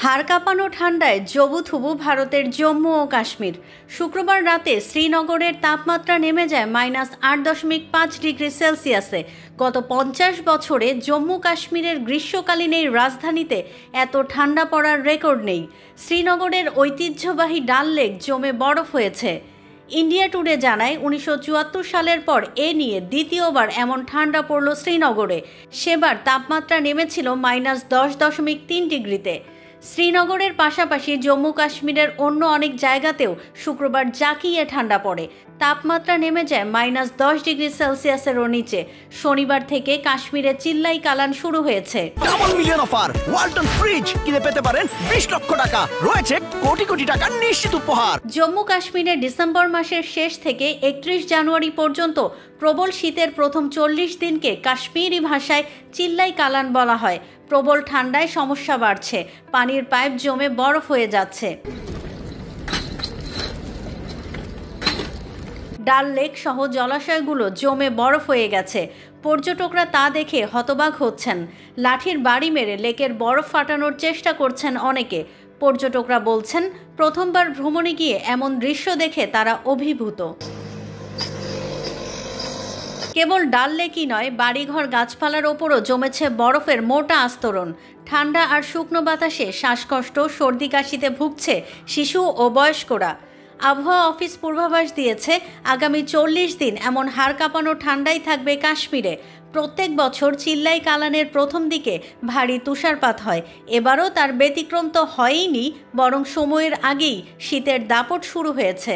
হাড় কাঁপানো ঠান্ডায় জবুথুবু ভারতের জম্মু ও কাশ্মীর। শুক্রবার রাতে শ্রীনগরের তাপমাত্রা নেমে যায় -8.5 ডিগ্রি সেলসিয়াসে। গত 50 বছরে জম্মু কাশ্মীরের গ্রীষ্মকালীন এই রাজধানীতে এত ঠান্ডা পড়ার রেকর্ড নেই। শ্রীনগরের ঐতিহ্যবাহী ডাল লেক জমে বরফ হয়েছে। ইন্ডিয়া টুডে জানায় 1974 সালের পর এ নিয়ে দ্বিতীয়বার এমন ঠান্ডা পড়ল শ্রীনগরে। সেবার তাপমাত্রা নেমেছিল -10.3 ডিগ্রিতে। শ্রীনগরের পাশাপাশি জম্মু কাশ্মীরের অন্য অনেক জায়গাতেও শুক্রবার জাঁকিয়ে ঠান্ডা পড়ে। তাপমাত্রা নেমে যায় -10 ডিগ্রি সেলসিয়াসেরও নিচে। শনিবার থেকে কাশ্মীরে চিল্লাই কালান শুরু হয়েছে। Double million offer Walton fridge কিনে পেতে পারেন 20 লক্ষ টাকা, রয়েছে কোটি কোটি টাকার নিশ্চিত উপহার। জম্মু কাশ্মীরে ডিসেম্বর মাসের শেষ থেকে 31 জানুয়ারি পর্যন্ত প্রবল শীতের প্রথম 40 দিনকে কাশ্মীরি ভাষায় চিল্লাই কালান বলা হয়। প্রবল ঠান্ডায় সমস্যা বাড়ছে, পানির পাইপ জমে বরফ হয়ে যাচ্ছে। ডাল লেক সহ জলাশয়গুলো জমে বরফ হয়ে গেছে। পর্যটকরা তা দেখে হতবাক হচ্ছেন। লাঠির বাড়ি মেরে লেকের বরফ ফাটানোর চেষ্টা করছেন অনেকে। পর্যটকরা বলছেন, প্রথমবার ভ্রমণে গিয়ে এমন দৃশ্য দেখে তারা অভিভূত। কেবল ডাল লেকই নয়, বাড়িঘর গাছপালার ওপরও জমেছে বরফের মোটা আস্তরণ। ঠান্ডা আর শুকনো বাতাসে শ্বাসকষ্ট, সর্দি কাশিতে ভুগছে শিশু ও বয়স্করা। আবহাওয়া অফিস পূর্বাভাস দিয়েছে, আগামী 40 দিন এমন হাড় কাঁপানো ঠান্ডাই থাকবে কাশ্মীরে। প্রত্যেক বছর চিল্লাই কালানের প্রথম দিকে ভারী তুষারপাত হয়। এবারও তার ব্যতিক্রম তো হয়ইনি, বরং সময়ের আগেই শীতের দাপট শুরু হয়েছে।